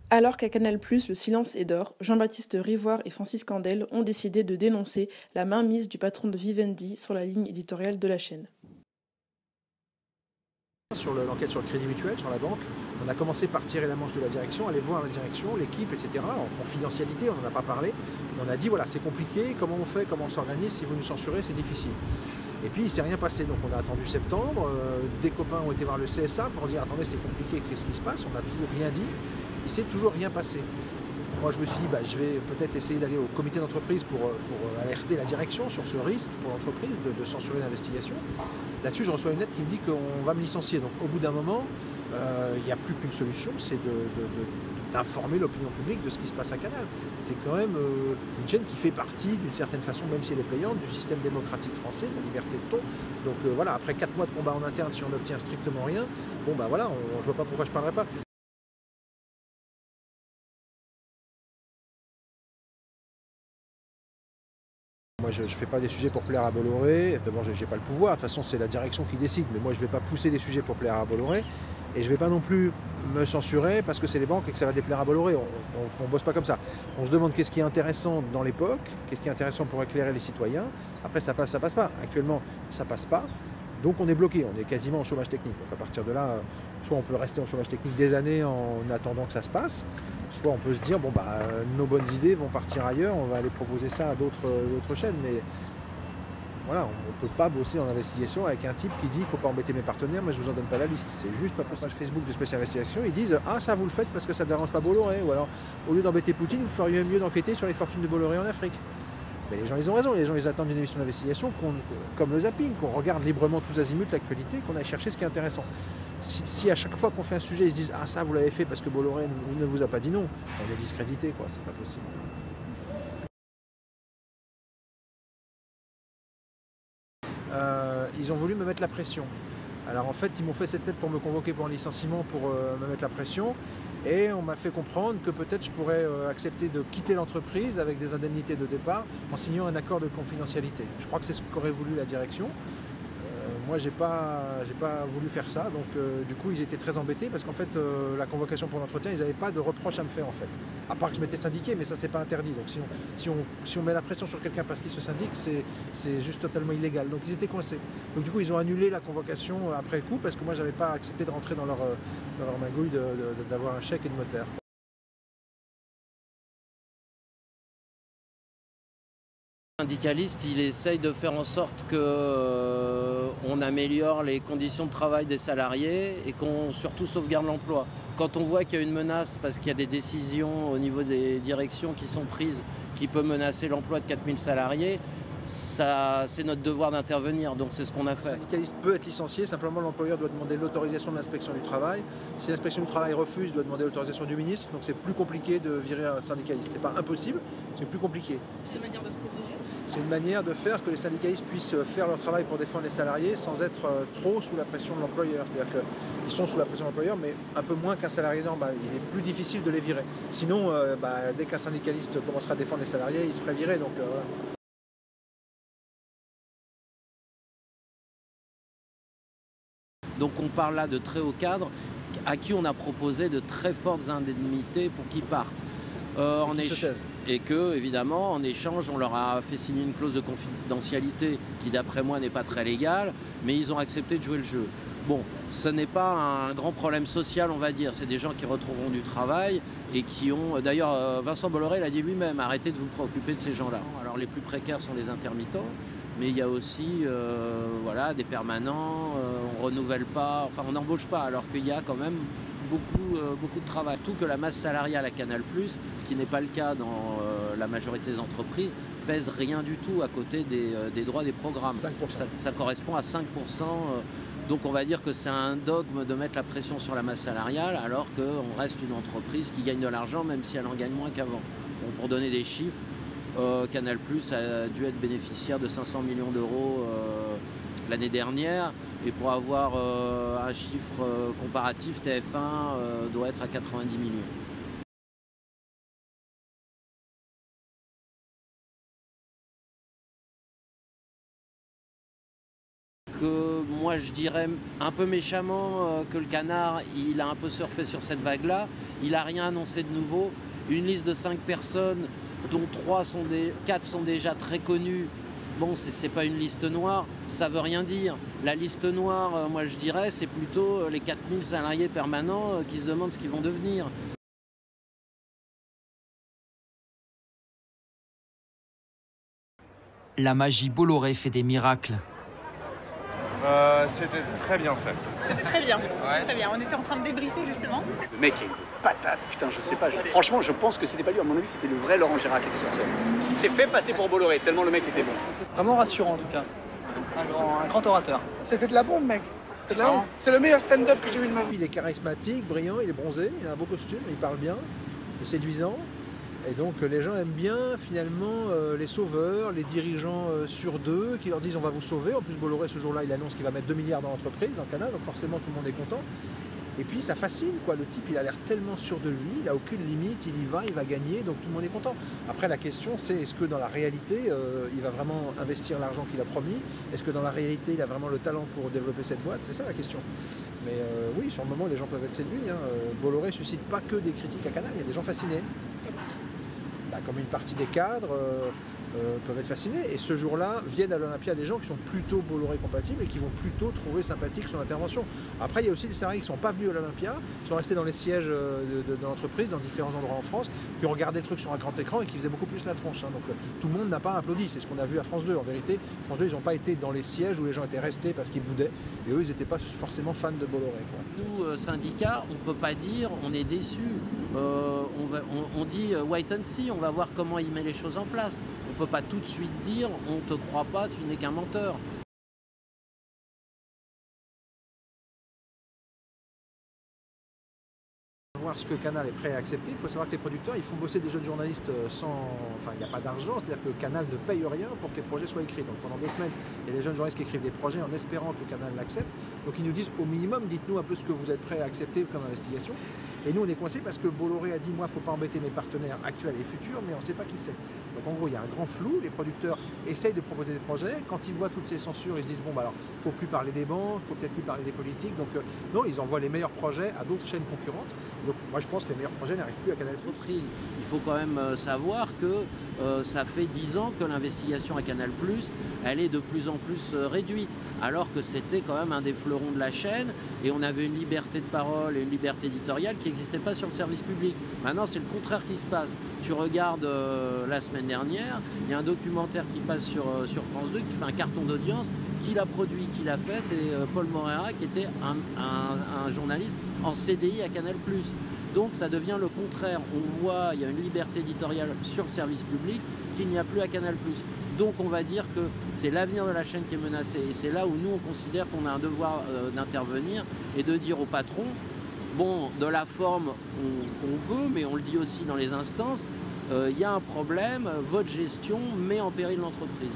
Alors qu'à Canal+, le silence est d'or, Jean-Baptiste Rivoire et Francis Candel ont décidé de dénoncer la mainmise du patron de Vivendi sur la ligne éditoriale de la chaîne. Sur l'enquête sur le Crédit Mutuel, sur la banque, on a commencé par tirer la manche de la direction, aller voir la direction, l'équipe, etc. En confidentialité, on n'en a pas parlé. On a dit voilà, c'est compliqué, comment on fait, comment on s'organise, si vous nous censurez, c'est difficile. Et puis il ne s'est rien passé, donc on a attendu septembre. Des copains ont été voir le CSA pour dire attendez, c'est compliqué, qu'est-ce qui se passe? On n'a toujours rien dit, il ne s'est toujours rien passé. Moi je me suis dit bah, je vais peut-être essayer d'aller au comité d'entreprise pour alerter la direction sur ce risque pour l'entreprise de censurer l'investigation. Là-dessus je reçois une lettre qui me dit qu'on va me licencier. Donc au bout d'un moment, il n'y a plus qu'une solution, c'est d'informer l'opinion publique de ce qui se passe à Canal. C'est quand même une chaîne qui fait partie d'une certaine façon, même si elle est payante, du système démocratique français, de la liberté de ton. Donc voilà, après 4 mois de combat en interne, si on n'obtient strictement rien, bon bah voilà, je vois pas pourquoi je parlerai pas. Moi, je ne fais pas des sujets pour plaire à Bolloré. D'abord, je n'ai pas le pouvoir. De toute façon, c'est la direction qui décide. Mais moi, je ne vais pas pousser des sujets pour plaire à Bolloré. Et je ne vais pas non plus me censurer parce que c'est les banques et que ça va déplaire à Bolloré. On ne bosse pas comme ça. On se demande qu'est-ce qui est intéressant dans l'époque, qu'est-ce qui est intéressant pour éclairer les citoyens. Après, ça passe pas. Actuellement, ça passe pas. Donc on est bloqué, on est quasiment en chômage technique. Donc à partir de là, soit on peut rester en chômage technique des années en attendant que ça se passe, soit on peut se dire bon bah nos bonnes idées vont partir ailleurs, on va aller proposer ça à d'autres chaînes. Mais voilà, on ne peut pas bosser en investigation avec un type qui dit il ne faut pas embêter mes partenaires, mais je ne vous en donne pas la liste. C'est juste ma page Facebook de Spécial Investigation, ils disent ah ça vous le faites parce que ça ne dérange pas Bolloré, ou alors au lieu d'embêter Poutine, vous feriez mieux d'enquêter sur les fortunes de Bolloré en Afrique. Mais les gens, ils ont raison. Les gens, ils attendent une émission d'investigation comme le zapping, qu'on regarde librement tous azimuts l'actualité, qu'on aille chercher ce qui est intéressant. Si à chaque fois qu'on fait un sujet, ils se disent « Ah, ça, vous l'avez fait parce que Bolloré ne vous a pas dit non », on est discrédité, quoi. C'est pas possible. Ils ont voulu me mettre la pression. Alors en fait, ils m'ont fait cette tête pour me convoquer pour un licenciement, pour me mettre la pression. Et on m'a fait comprendre que peut-être je pourrais accepter de quitter l'entreprise avec des indemnités de départ en signant un accord de confidentialité. Je crois que c'est ce qu'aurait voulu la direction. Moi, j'ai pas voulu faire ça, donc du coup, ils étaient très embêtés parce qu'en fait, la convocation pour l'entretien, ils n'avaient pas de reproche à me faire en fait. À part que je m'étais syndiqué, mais ça, c'est pas interdit. Donc si on met la pression sur quelqu'un parce qu'il se syndique, c'est juste totalement illégal. Donc ils étaient coincés. Donc du coup, ils ont annulé la convocation après coup parce que moi, j'avais pas accepté de rentrer dans leur magouille d'avoir un chèque et de notaire. Syndicaliste, il essaye de faire en sorte que on améliore les conditions de travail des salariés et qu'on surtout sauvegarde l'emploi. Quand on voit qu'il y a une menace parce qu'il y a des décisions au niveau des directions qui sont prises qui peut menacer l'emploi de 4000 salariés, c'est notre devoir d'intervenir, donc c'est ce qu'on a Un fait. syndicaliste peut être licencié, simplement l'employeur doit demander l'autorisation de l'inspection du travail. Si l'inspection du travail refuse, il doit demander l'autorisation du ministre, donc c'est plus compliqué de virer un syndicaliste. C'est pas impossible, c'est plus compliqué. C'est une manière de se protéger. C'est une manière de faire que les syndicalistes puissent faire leur travail pour défendre les salariés sans être trop sous la pression de l'employeur. C'est-à-dire qu'ils sont sous la pression de l'employeur, mais un peu moins qu'un salarié normal. Il est plus difficile de les virer. Sinon, dès qu'un syndicaliste commencera à défendre les salariés, il se ferait virer. Donc, voilà. Donc on parle là de très hauts cadres à qui on a proposé de très fortes indemnités pour qu'ils partent. Et que, évidemment, en échange, on leur a fait signer une clause de confidentialité qui, d'après moi, n'est pas très légale, mais ils ont accepté de jouer le jeu. Bon, ce n'est pas un grand problème social, on va dire. C'est des gens qui retrouveront du travail et qui ont... D'ailleurs, Vincent Bolloré l'a dit lui-même, arrêtez de vous préoccuper de ces gens-là. Alors, les plus précaires sont les intermittents, mais il y a aussi voilà, des permanents, on ne renouvelle pas, enfin, on n'embauche pas, alors qu'il y a quand même beaucoup de travail. Tout que la masse salariale à Canal+, ce qui n'est pas le cas dans la majorité des entreprises, pèse rien du tout à côté des droits des programmes. 5%. Ça correspond à 5%. Donc on va dire que c'est un dogme de mettre la pression sur la masse salariale alors qu'on reste une entreprise qui gagne de l'argent même si elle en gagne moins qu'avant. Bon, pour donner des chiffres, Canal+ a dû être bénéficiaire de 500 millions d'euros l'année dernière. Et pour avoir un chiffre comparatif, TF1 doit être à 90 millions. Que moi moi je dirais un peu méchamment que le Canard, il a un peu surfé sur cette vague-là. Il n'a rien annoncé de nouveau. Une liste de 5 personnes, dont 4 sont déjà très connues. Bon, c'est pas une liste noire, ça veut rien dire. La liste noire, moi je dirais, c'est plutôt les 4000 salariés permanents qui se demandent ce qu'ils vont devenir. La magie Bolloré fait des miracles. C'était très bien fait. C'était très bien, Ouais. très bien. On était en train de débriefer justement. Le mec est une patate, putain, je sais pas. Franchement, je pense que c'était pas lui, à mon avis, c'était le vrai Laurent Gérard qui était sur scène. Il s'est fait passer pour Bolloré, tellement le mec était bon. Vraiment rassurant en tout cas. Un grand orateur. C'était de la bombe, mec. C'est de la bombe. C'est le meilleur stand-up que j'ai vu de ma vie. Il est charismatique, brillant, il est bronzé, il a un beau costume, il parle bien, il est séduisant. Et donc les gens aiment bien finalement les sauveurs, les dirigeants sur deux qui leur disent on va vous sauver. En plus Bolloré ce jour-là il annonce qu'il va mettre 2 milliards dans l'entreprise, dans le Canal, donc forcément tout le monde est content. Et puis ça fascine quoi, le type il a l'air tellement sûr de lui, il n'a aucune limite, il va gagner, donc tout le monde est content. Après la question c'est est-ce que dans la réalité il va vraiment investir l'argent qu'il a promis? Est-ce que dans la réalité il a vraiment le talent pour développer cette boîte? C'est ça la question. Mais oui, sur le moment les gens peuvent être séduits. Bolloré ne suscite pas que des critiques à Canal, il y a des gens fascinés. Comme une partie des cadres peuvent être fascinés. Et ce jour-là, viennent à l'Olympia des gens qui sont plutôt Bolloré compatibles et qui vont plutôt trouver sympathique son intervention. Après, il y a aussi des salariés qui ne sont pas venus à l'Olympia, qui sont restés dans les sièges de l'entreprise, dans différents endroits en France, qui ont regardé le truc sur un grand écran et qui faisaient beaucoup plus la tronche. Donc tout le monde n'a pas applaudi. C'est ce qu'on a vu à France 2. En vérité, France 2, ils n'ont pas été dans les sièges où les gens étaient restés parce qu'ils boudaient. Et eux, ils n'étaient pas forcément fans de Bolloré. Nous, syndicats, on ne peut pas dire on est déçus. On dit wait and see, on va voir comment il met les choses en place. On ne peut pas tout de suite dire on ne te croit pas, tu n'es qu'un menteur. Voir ce que Canal est prêt à accepter. Il faut savoir que les producteurs, ils font bosser des jeunes journalistes sans... Enfin, il n'y a pas d'argent, c'est-à-dire que Canal ne paye rien pour que les projets soient écrits. Donc pendant des semaines, il y a des jeunes journalistes qui écrivent des projets en espérant que Canal l'accepte. Donc ils nous disent au minimum, dites-nous un peu ce que vous êtes prêt à accepter comme investigation. Et nous, on est coincés parce que Bolloré a dit, moi, il ne faut pas embêter mes partenaires actuels et futurs, mais on ne sait pas qui c'est. Donc en gros, il y a un grand flou. Les producteurs essayent de proposer des projets. Quand ils voient toutes ces censures, ils se disent, bon, bah alors, il ne faut plus parler des banques, il ne faut peut-être plus parler des politiques. Donc non, ils envoient les meilleurs projets à d'autres chaînes concurrentes. Donc moi, je pense que les meilleurs projets n'arrivent plus à Canal+. Il faut quand même savoir que ça fait 10 ans que l'investigation à Canal+, elle est de plus en plus réduite, alors que c'était quand même un des fleurons de la chaîne, et on avait une liberté de parole et une liberté éditoriale qui n'existait pas sur le service public. Maintenant, c'est le contraire qui se passe. Tu regardes la semaine dernière, il y a un documentaire qui passe sur France 2 qui fait un carton d'audience. Qui l'a produit, qui l'a fait, c'est Paul Moreira qui était un journaliste en CDI à Canal+. Donc ça devient le contraire. On voit, il y a une liberté éditoriale sur le service public qu'il n'y a plus à Canal+. Donc on va dire que c'est l'avenir de la chaîne qui est menacé. Et c'est là où nous, on considère qu'on a un devoir d'intervenir et de dire au patron, bon, de la forme qu'on veut, mais on le dit aussi dans les instances, il y a un problème, votre gestion met en péril l'entreprise.